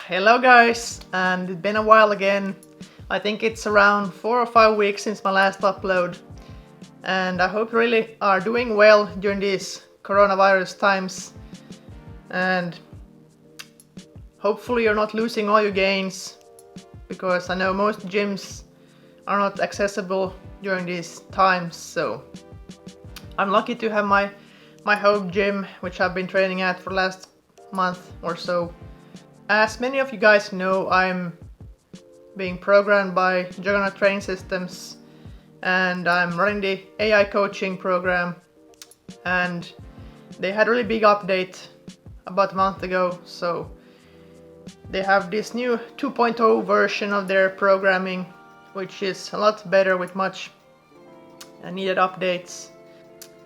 Hello guys, and it's been a while again. I think it's around 4 or 5 weeks since my last upload, and I hope you really are doing well during these coronavirus times, and hopefully you're not losing all your gains, because I know most gyms are not accessible during these times. So I'm lucky to have my home gym, which I've been training at for the last month or so. As many of you guys know, I'm being programmed by Juggernaut training systems, and I'm running the AI coaching program, and they had a really big update about a month ago. So they have this new 2.0 version of their programming, which is a lot better with much needed updates,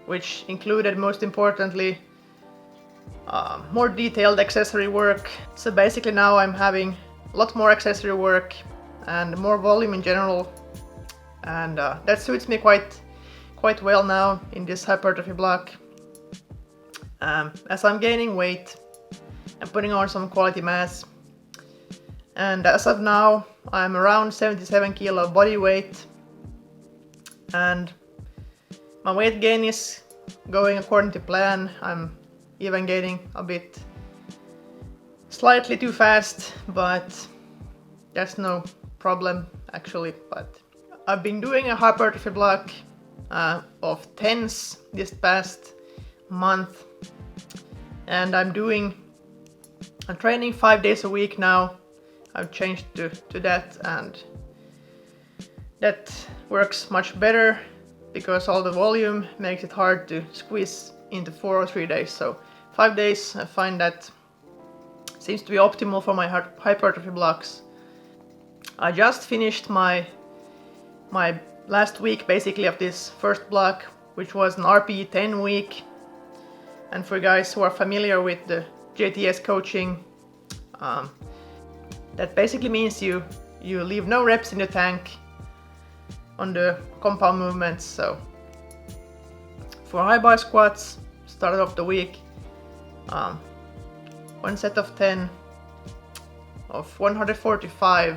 which included, most importantly, more detailed accessory work. So basically now I'm having a lot more accessory work and more volume in general, and that suits me quite well now in this hypertrophy block, as I'm gaining weight and putting on some quality mass. And as of now, I'm around 77 kilo body weight, and my weight gain is going according to plan. I'm even gaining a bit slightly too fast, but that's no problem actually. But I've been doing a hypertrophy block of 10s this past month, and I'm training 5 days a week now. I've changed to that, and that works much better because all the volume makes it hard to squeeze into 4 or 3 days. So 5 days, I find that seems to be optimal for my hypertrophy blocks. I just finished my last week basically of this first block, which was an RPE 10 week. And for you guys who are familiar with the JTS coaching, that basically means you leave no reps in the tank on the compound movements. So for high bar squats, started off the week, one set of 10 of 145,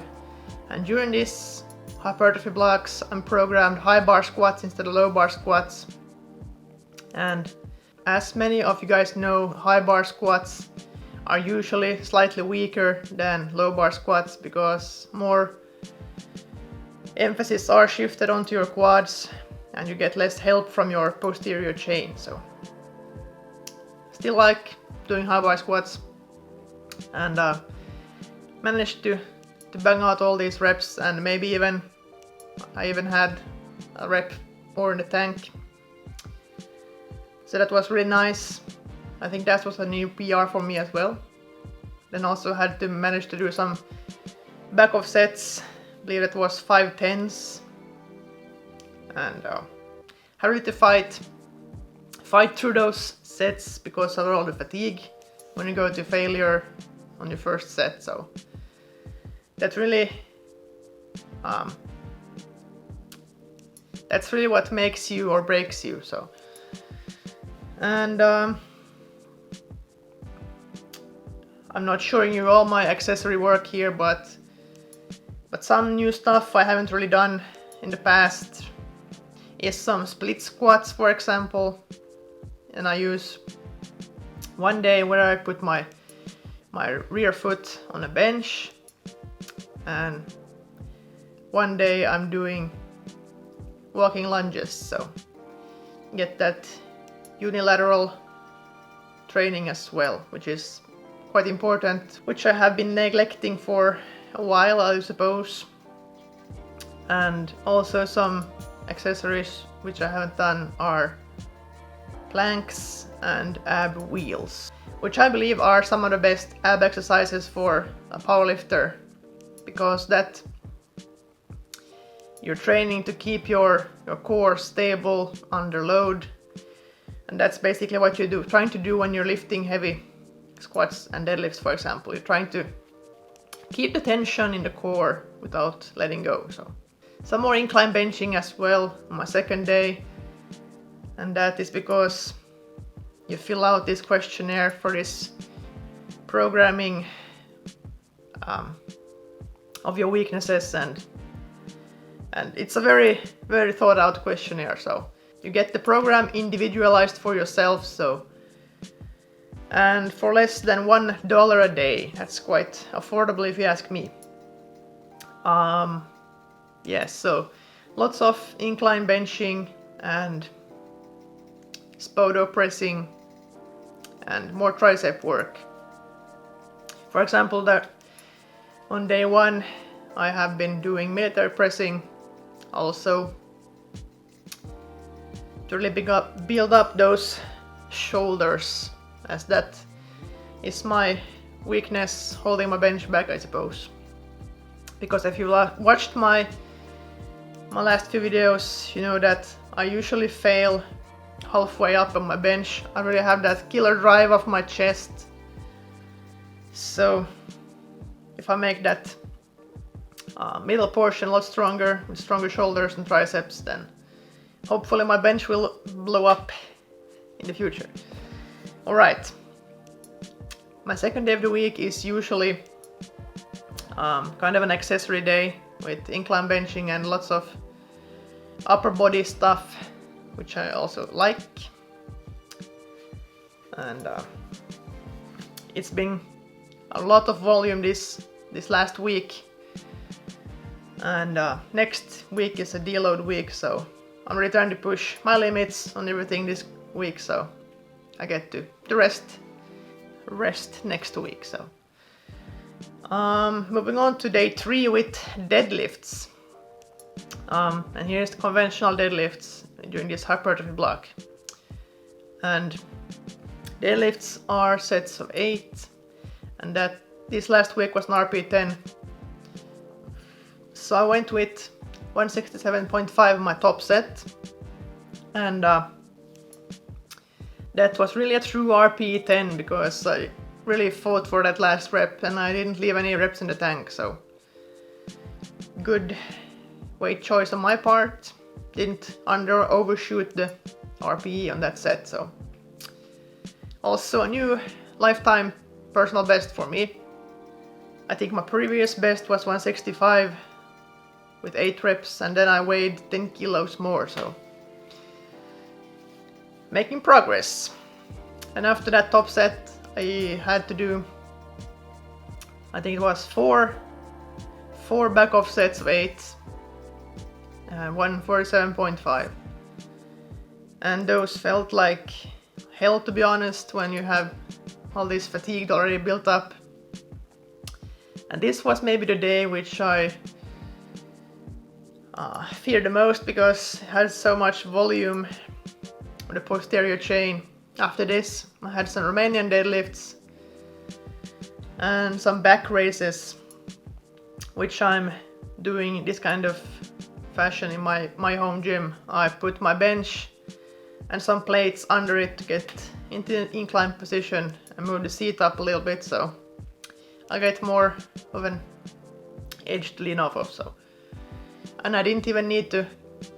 and during this hypertrophy blocks I'm programmed high bar squats instead of low bar squats. And as many of you guys know, high bar squats are usually slightly weaker than low bar squats because more emphasis are shifted onto your quads and you get less help from your posterior chain. So still like doing high bar squats, and managed to bang out all these reps, and maybe I even had a rep more in the tank. So that was really nice. I think that was a new PR for me as well. Then also had to manage to do some back off sets. I believe it was 5 10s, and had really to fight through those sets because of all the fatigue when you go to failure on your first set. So that's really what makes you or breaks you. So, and I'm not showing you all my accessory work here, but some new stuff I haven't really done in the past is some split squats, for example. And I use one day where I put my rear foot on a bench, and one day I'm doing walking lunges, so get that unilateral training as well, which is quite important, which I have been neglecting for a while, I suppose. And also some accessories which I haven't done are planks and ab wheels, which I believe are some of the best ab exercises for a powerlifter, because that you're training to keep your core stable under load, and that's basically what you're trying to do when you're lifting heavy squats and deadlifts, for example. You're trying to keep the tension in the core without letting go. So some more incline benching as well on my second day, and that is because you fill out this questionnaire for this programming of your weaknesses, and it's a very, very thought out questionnaire. So you get the program individualized for yourself. So, and for less than $1 a day, that's quite affordable if you ask me. Yes, so lots of incline benching and spodo pressing and more tricep work. For example, that on day 1 I have been doing military pressing also to really build up those shoulders, as that is my weakness, holding my bench back, I suppose. Because if you watched my last few videos, you know that I usually fail halfway up on my bench. I really have that killer drive of my chest. So if I make that middle portion a lot stronger, with stronger shoulders and triceps, then hopefully my bench will blow up in the future. Alright, my second day of the week is usually kind of an accessory day with incline benching and lots of upper body stuff, which I also like. And it's been a lot of volume this last week, and next week is a deload week, so I'm really trying to push my limits on everything this week, so I get to rest next week. So moving on to day 3 with deadlifts, and here's the conventional deadlifts during this hypertrophy block. And deadlifts are sets of 8, and that this last week was an RP10. So I went with 167.5 my top set, and that was really a true RP10 because I really fought for that last rep and I didn't leave any reps in the tank, so good weight choice on my part. Didn't overshoot the RPE on that set. So also a new lifetime personal best for me. I think my previous best was 165 with 8 reps, and then I weighed 10 kilos more, so making progress. And after that top set I had to do, I think it was four back off sets of 8 and 147.5, and those felt like hell, to be honest, when you have all this fatigue already built up. And this was maybe the day which I feared the most, because it had so much volume on the posterior chain. After this I had some Romanian deadlifts and some back raises, which I'm doing this kind of fashion in my home gym. I put my bench and some plates under it to get into an incline position and move the seat up a little bit, so I get more of an edge to lean off of. So, and I didn't even need to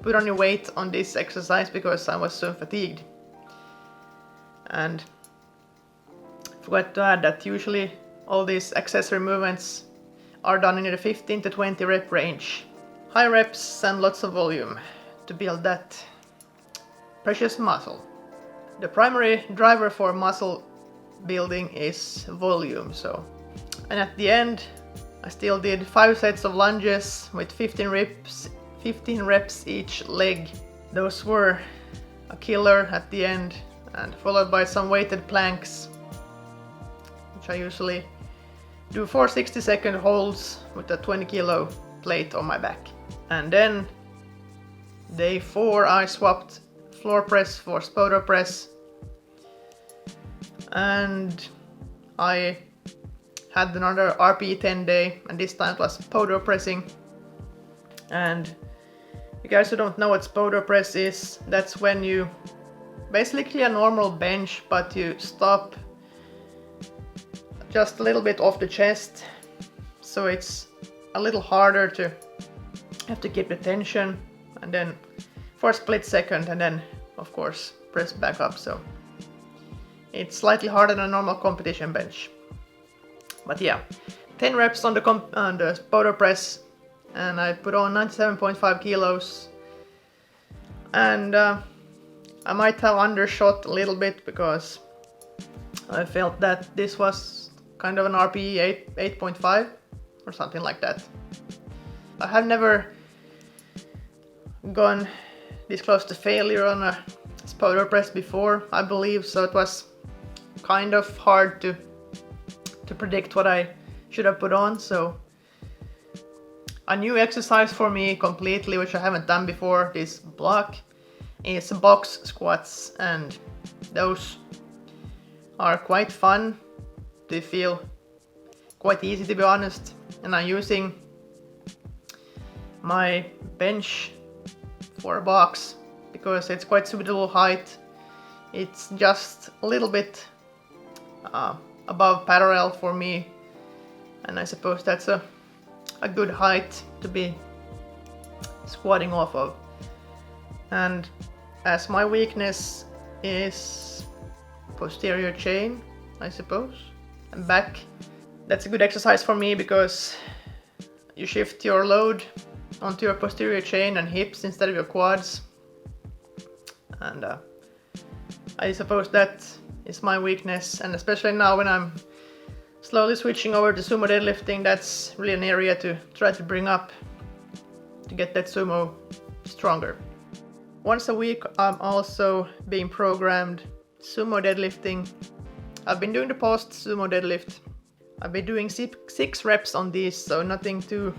put any weight on this exercise because I was so fatigued. And forgot to add that usually all these accessory movements are done in the 15 to 20 rep range. High reps and lots of volume to build that precious muscle. The primary driver for muscle building is volume. So, and at the end I still did 5 sets of lunges with 15 reps each leg. Those were a killer at the end, and followed by some weighted planks, which I usually do for 60-second holds with a 20 kilo plate on my back. And then day 4 I swapped floor press for spodo press, and I had another RP10 day, and this time it was spodo pressing. And you guys who don't know what spodo press is, that's when you basically a normal bench, but you stop just a little bit off the chest, so it's a little harder to have to keep the tension, and then for a split second, and then of course press back up. So it's slightly harder than a normal competition bench. But yeah, 10 reps on the powder press, and I put on 97.5 kilos. And I might have undershot a little bit because I felt that this was kind of an RPE 8.5 or something like that. I have never gone this close to failure on a powder press before, I believe, so it was kind of hard to predict what I should have put on. So a new exercise for me completely, which I haven't done before, this block, is box squats, and those are quite fun. They feel quite easy, to be honest, and I'm using my bench for a box because it's quite suitable height. It's just a little bit above parallel for me, and I suppose that's a good height to be squatting off of. And as my weakness is posterior chain, I suppose, and back, that's a good exercise for me because you shift your load onto your posterior chain and hips instead of your quads, and I suppose that is my weakness. And especially now when I'm slowly switching over to sumo deadlifting, that's really an area to try to bring up to get that sumo stronger. Once a week I'm also being programmed sumo deadlifting. I've been doing the post sumo deadlift. I've been doing 6 reps on these, so nothing too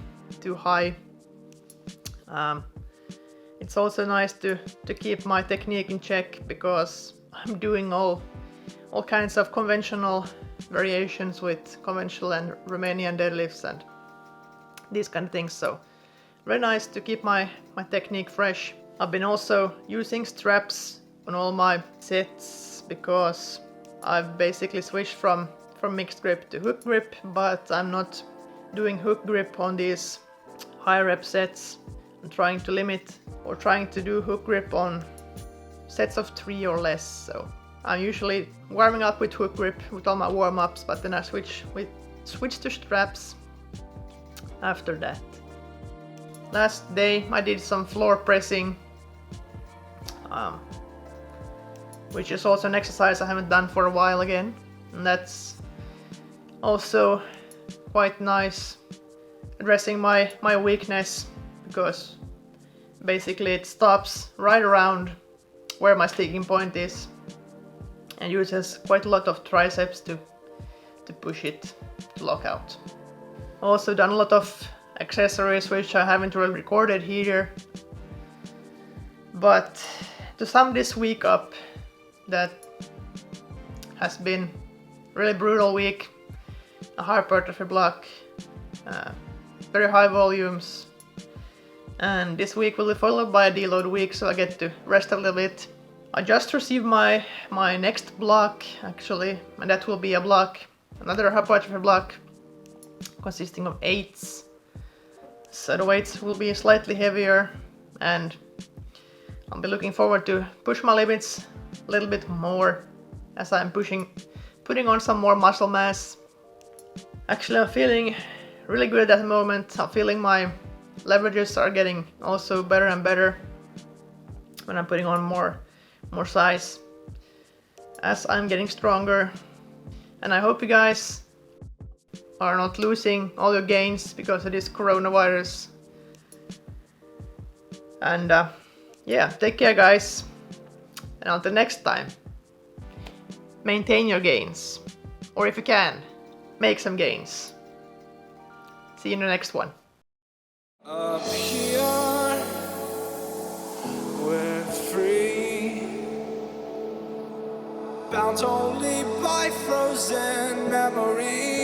high. It's also nice to keep my technique in check because I'm doing all kinds of conventional variations with conventional and Romanian deadlifts and these kind of things, so very nice to keep my technique fresh. I've been also using straps on all my sets because I've basically switched from mixed grip to hook grip, but I'm not doing hook grip on these high rep sets. I'm trying to limit or trying to do hook grip on sets of 3 or less, so I'm usually warming up with hook grip with all my warm-ups, but then I switch to straps after that. Last day I did some floor pressing, which is also an exercise I haven't done for a while again, and that's also quite nice, addressing my weakness, because basically it stops right around where my sticking point is and uses quite a lot of triceps to push it to lock out. Also done a lot of accessories which I haven't really recorded here, but to sum this week up, that has been really brutal week. A hypertrophy block, very high volumes, and this week will be followed by a deload week, so I get to rest a little bit. I just received my next block actually, and that will be a block, another hypertrophy block consisting of 8s. So the weights will be slightly heavier, and I'll be looking forward to push my limits a little bit more as I'm putting on some more muscle mass. Actually, I'm feeling really good at the moment. I'm feeling my leverages are getting also better and better when I'm putting on more size as I'm getting stronger. And I hope you guys are not losing all your gains because of this coronavirus. And yeah, take care guys, and until next time, maintain your gains, or if you can, make some gains. See you in the next one. Up here, we're free, bound only by frozen memories.